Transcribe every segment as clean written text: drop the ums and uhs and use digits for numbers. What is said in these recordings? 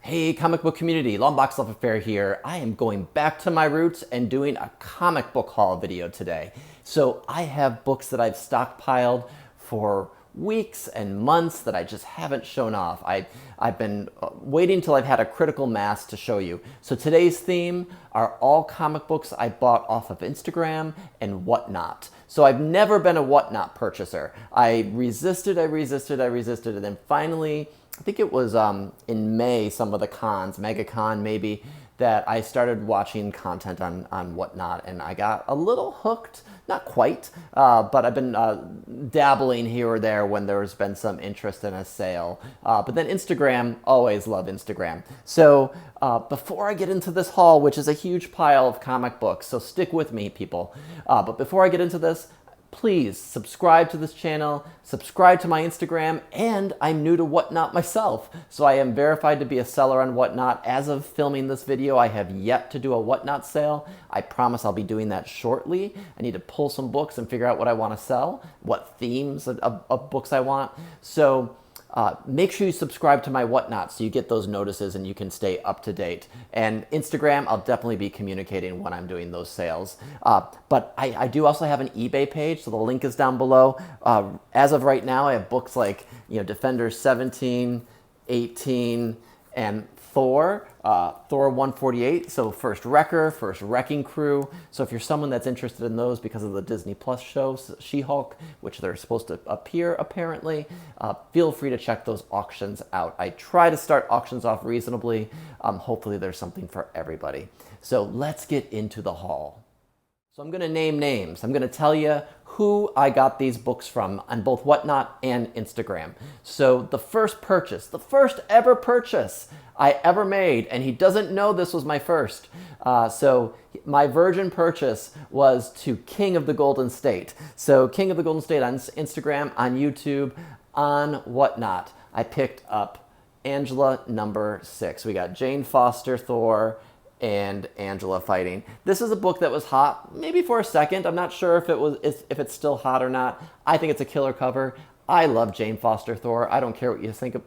Hey, comic book community, Long Box Love Affair here. I am going back to my roots and doing a comic book haul video today. So I have books that I've stockpiled for weeks and months that I just haven't shown off. I've been waiting till I've had a critical mass to show you. So today's theme are all comic books I bought off of Instagram and whatnot. So I've never been a whatnot purchaser. I resisted, and then finally, I think it was in May, some of the cons, MegaCon maybe, that I started watching content on Whatnot, and I got a little hooked, not quite, but I've been dabbling here or there when there's been some interest in a sale. But then Instagram, always love Instagram. So before I get into this haul, which is a huge pile of comic books, so stick with me, people. But before I get into this, please subscribe to this channel, subscribe to my Instagram, and I'm new to Whatnot myself. So I am verified to be a seller on Whatnot. As of filming this video, I have yet to do a Whatnot sale. I promise I'll be doing that shortly. I need to pull some books and figure out what I want to sell, what themes of books I want. So make sure you subscribe to my Whatnot so you get those notices and you can stay up to date. And Instagram, I'll definitely be communicating when I'm doing those sales. But I do also have an eBay page, so the link is down below. As of right now, I have books like Defenders 17, 18, and Thor 148, so first Wrecker, first Wrecking Crew. So if you're someone that's interested in those because of the Disney Plus show, She-Hulk, which they're supposed to appear apparently, feel free to check those auctions out. I try to start auctions off reasonably. Hopefully there's something for everybody. So let's get into the haul. So I'm going to name names. I'm going to tell you who I got these books from on both Whatnot and Instagram. So the first purchase, the first ever purchase I ever made, and he doesn't know this was my first. So my virgin purchase was to Kingofthegoldenstate. So Kingofthegoldenstate on Instagram, on YouTube, on Whatnot. I picked up Angela #6. We got Jane Foster, Thor, and Angela fighting. This is a book that was hot, maybe for a second. I'm not sure if it's still hot or not. I think it's a killer cover. I love Jane Foster Thor. I don't care what you think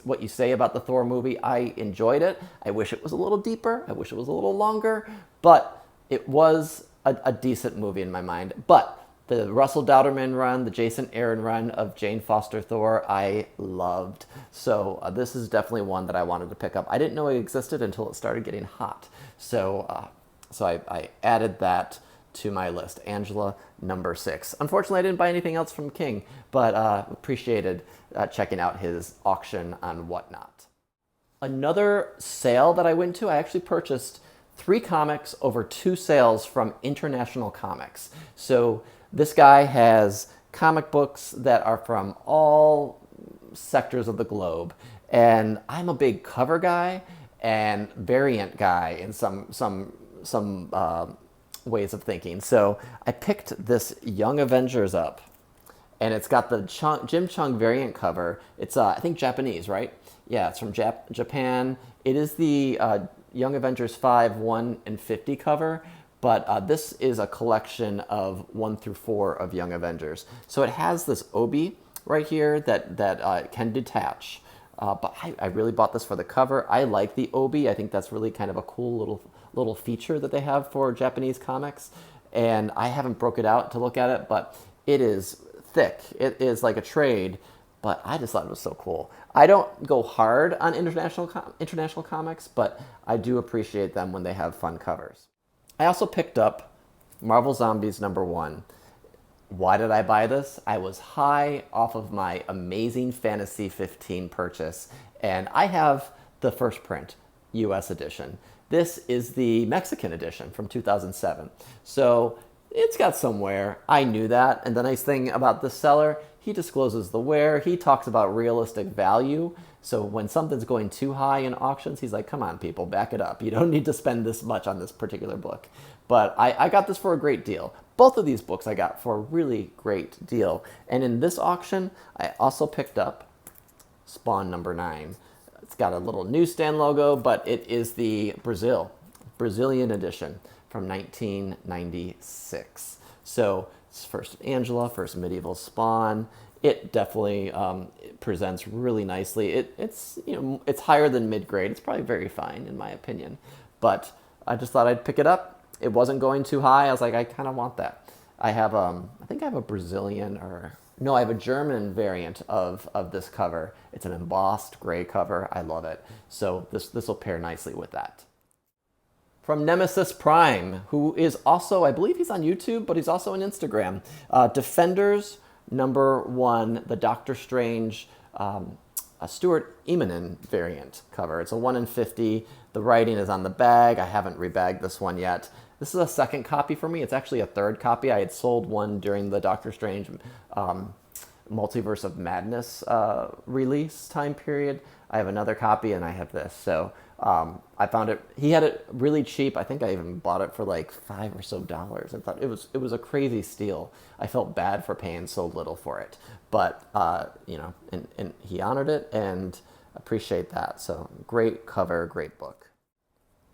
what you say about the Thor movie. I enjoyed it. I wish it was a little deeper. I wish it was a little longer, but it was a decent movie in my mind. But the Russell Dauterman run, the Jason Aaron run of Jane Foster Thor, I loved. So this is definitely one that I wanted to pick up. I didn't know it existed until it started getting hot. So I added that to my list, Angela #6. Unfortunately, I didn't buy anything else from King, but appreciated checking out his auction on Whatnot. Another sale that I went to, I actually purchased 3 comics over 2 sales from International Comics. So this guy has comic books that are from all sectors of the globe, and I'm a big cover guy and variant guy in some ways of thinking. So I picked this Young Avengers up, and it's got the Jim Chung variant cover. It's I think Japanese, right? Yeah, it's from Japan. It is the Young Avengers 5, 1, and 50 cover. But this is a collection of 1 through 4 of Young Avengers. So it has this obi right here that can detach. But I really bought this for the cover. I like the obi. I think that's really kind of a cool little feature that they have for Japanese comics. And I haven't broke it out to look at it, but it is thick. It is like a trade, but I just thought it was so cool. I don't go hard on international comics, but I do appreciate them when they have fun covers. I also picked up Marvel Zombies #1. Why did I buy this? I was high off of my Amazing Fantasy 15 purchase, and I have the first print, US edition. This is the Mexican edition from 2007. So it's got some wear. I knew that. And the nice thing about this seller, he discloses the wear. He talks about realistic value. So when something's going too high in auctions, he's like, come on, people, back it up. You don't need to spend this much on this particular book. But I got this for a great deal. Both of these books I got for a really great deal. And in this auction, I also picked up Spawn #9. It's got a little newsstand logo, but it is the Brazilian edition from 1996. So it's first Angela, first medieval Spawn. it definitely it presents really nicely. It's it's higher than mid grade. It's probably very fine in my opinion, but I just thought I'd pick it up. It wasn't going too high. I was like, I kind of want that. I have I think I have a Brazilian or no, I have a German variant of this cover. It's an embossed gray cover. I love it. So this will pair nicely with that. From Nemesis Prime, who is also, I believe he's on YouTube, but he's also on Instagram. Defenders #1, the Doctor Strange Stuart Emanen variant cover. It's a 1 in 50. The writing is on the bag. I haven't rebagged this one yet. This is a second copy for me. It's actually a third copy. I had sold one during the Doctor Strange Multiverse of Madness release time period. I have another copy and I have this. So I found it, he had it really cheap. I think I even bought it for like $5 or so. I thought it was a crazy steal. I felt bad for paying so little for it, but and he honored it and appreciate that. So great cover, great book.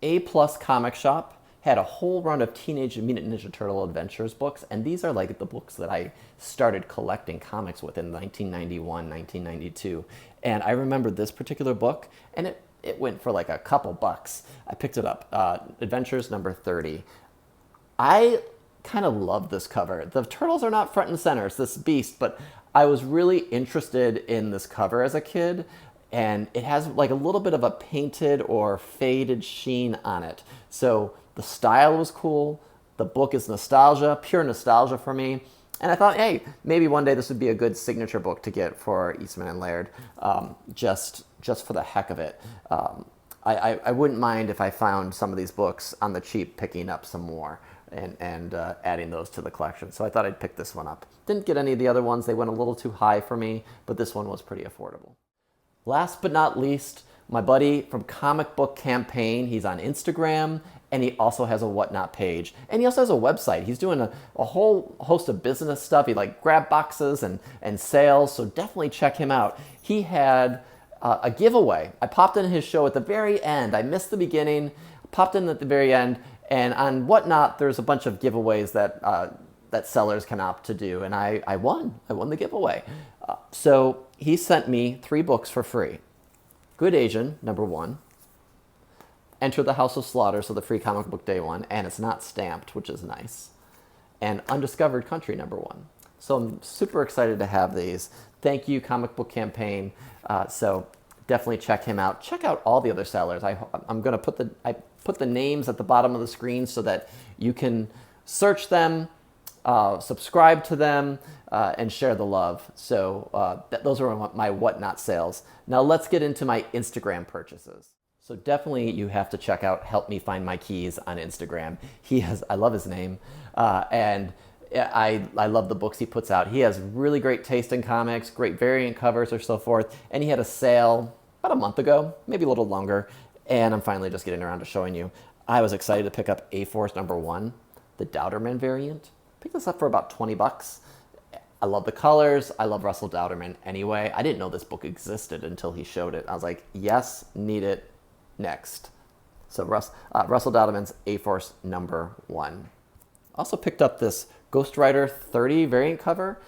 A Plus Comic Shop had a whole run of Teenage Mutant Ninja Turtle Adventures books, and these are like the books that I started collecting comics with in 1991, 1992. And I remember this particular book, and it went for like a couple bucks. I picked it up, Adventures number 30. I kind of love this cover. The turtles are not front and center, it's this beast, but I was really interested in this cover as a kid, and it has like a little bit of a painted or faded sheen on it. So the style was cool. The book is nostalgia, pure nostalgia for me. And I thought, hey, maybe one day this would be a good signature book to get for Eastman and Laird, just for the heck of it. I wouldn't mind if I found some of these books on the cheap, picking up some more and adding those to the collection. So I thought I'd pick this one up. Didn't get any of the other ones. They went a little too high for me, but this one was pretty affordable. Last but not least, my buddy from Comic Book Campaign. He's on Instagram, and he also has a Whatnot page. And he also has a website. He's doing a whole host of business stuff. He like grab boxes and sales, so definitely check him out. He had a giveaway. I popped in his show at the very end. I missed the beginning, popped in at the very end, and on Whatnot, there's a bunch of giveaways that sellers can opt to do, and I won. I won the giveaway. So he sent me 3 books for free. Good Asian, #1. Enter the House of Slaughter, so the free comic book day one, and it's not stamped, which is nice. And Undiscovered Country, #1. So I'm super excited to have these. Thank you, Comic Book Campaign. So definitely check him out. Check out all the other sellers. I'm going to put the names at the bottom of the screen so that you can search them, subscribe to them, and share the love. So those are my Whatnot sales. Now let's get into my Instagram purchases. So definitely you have to check out Help Me Find My Keys on Instagram. I love his name, and I love the books he puts out. He has really great taste in comics, great variant covers or so forth, and he had a sale about a month ago, maybe a little longer, and I'm finally just getting around to showing you. I was excited to pick up A-Force #1, the Dowderman variant. Picked this up for about 20 bucks. I love the colors. I love Russell Dowderman anyway. I didn't know this book existed until he showed it. I was like, yes, need it, next. So Russell Dowderman's A-Force #1. Also picked up this Ghost Rider 30 variant cover.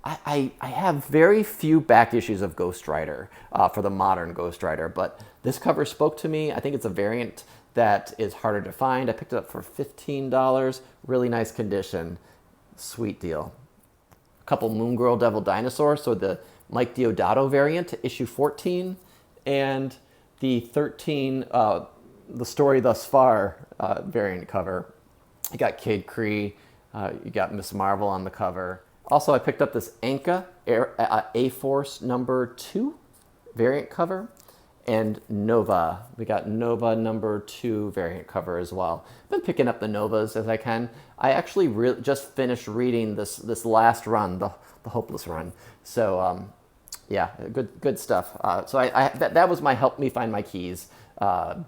I have very few back issues of Ghost Rider for the modern Ghost Rider, but this cover spoke to me. I think it's a variant that is harder to find. I picked it up for $15. Really nice condition. Sweet deal. A couple Moon Girl Devil Dinosaurs, so the Mike Deodato variant, issue 14, and the 13, the Story Thus Far variant cover. You got Kid Kree, you got Miss Marvel on the cover. Also, I picked up this Anka A-Force #2 variant cover, and Nova. We got Nova #2 variant cover as well. I've been picking up the Novas as I can. I actually just finished reading this last run, the Hopeless run. So yeah, good stuff. So that was my Help Me Find My Keys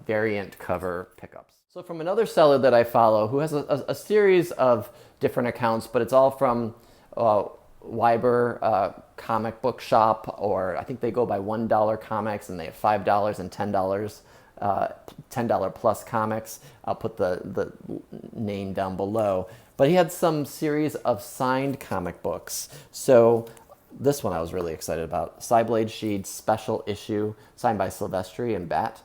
variant cover pickups. So from another seller that I follow who has a series of different accounts, but it's all from Weiber Comic Book Shop, or I think they go by $1 comics, and they have $5 and $10, $10 plus comics. I'll put the name down below. But he had some series of signed comic books. So This one I was really excited about. Cyblade Sheed special issue, signed by Silvestri and Bat.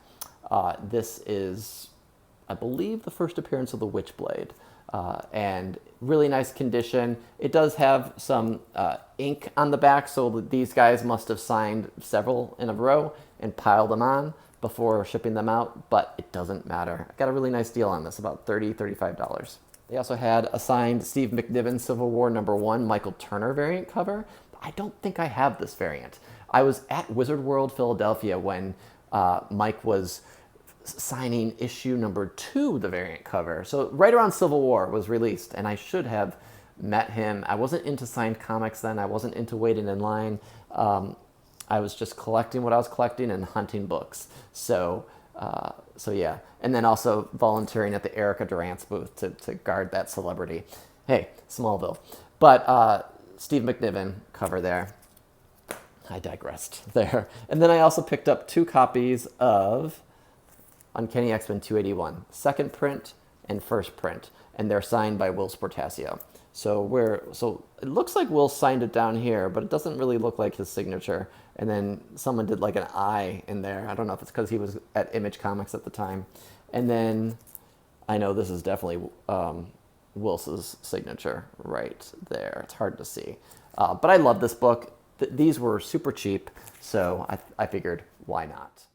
This is, I believe, the first appearance of the Witchblade. And really nice condition. It does have some ink on the back, so these guys must have signed several in a row and piled them on before shipping them out, but it doesn't matter. I got a really nice deal on this, about $30, $35. They also had a signed Steve McNiven Civil War #1 Michael Turner variant cover. I don't think I have this variant. I was at Wizard World Philadelphia when Mike was signing issue #2, the variant cover. So right around Civil War was released, and I should have met him. I wasn't into signed comics then. I wasn't into waiting in line. I was just collecting what I was collecting and hunting books. So yeah. And then also volunteering at the Erica Durant's booth to guard that celebrity. Hey, Smallville. But Steve McNiven cover there. I digressed there. And then I also picked up 2 copies of Uncanny X-Men 281, second print and first print, and they're signed by Will Sportasio. So it looks like Will signed it down here, but it doesn't really look like his signature. And then someone did like an I in there. I don't know if it's because he was at Image Comics at the time. And then I know this is definitely Will's signature right there. It's hard to see, but I love this book. These were super cheap, so I figured why not.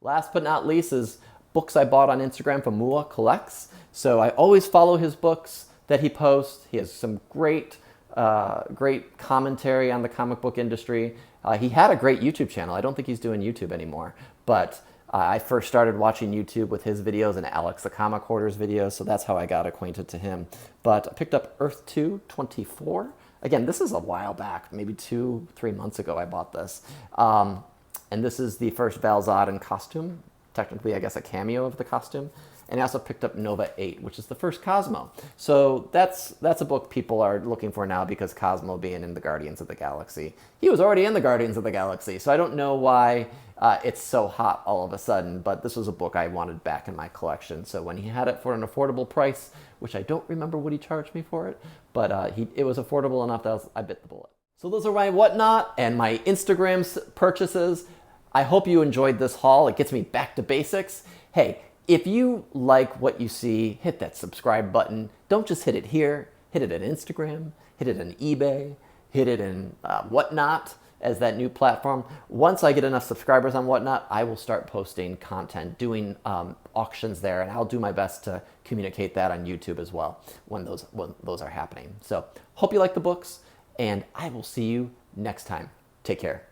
Last but not least is books I bought on Instagram from Mua Collects. So I always follow his books that he posts. He has some great commentary on the comic book industry. He had a great YouTube channel. I don't think he's doing YouTube anymore, but I first started watching YouTube with his videos and Alex the Comic Hoarder's videos, so that's how I got acquainted to him. But I picked up Earth 224. Again, this is a while back, maybe 2-3 months ago I bought this. And this is the first Val Zod in costume. Technically, I guess, a cameo of the costume. And I also picked up Nova 8, which is the first Cosmo. So that's a book people are looking for now because Cosmo being in the Guardians of the Galaxy. He was already in the Guardians of the Galaxy, so I don't know why it's so hot all of a sudden, but this was a book I wanted back in my collection. So when he had it for an affordable price, which I don't remember what he charged me for it, but it was affordable enough that I bit the bullet. So those are my whatnot and my Instagram purchases. I hope you enjoyed this haul. It gets me back to basics. Hey, if you like what you see, hit that subscribe button. Don't just hit it here. Hit it on Instagram, hit it on eBay, hit it in Whatnot as that new platform. Once I get enough subscribers on Whatnot, I will start posting content, doing auctions there, and I'll do my best to communicate that on YouTube as well when those are happening. So hope you like the books, and I will see you next time. Take care.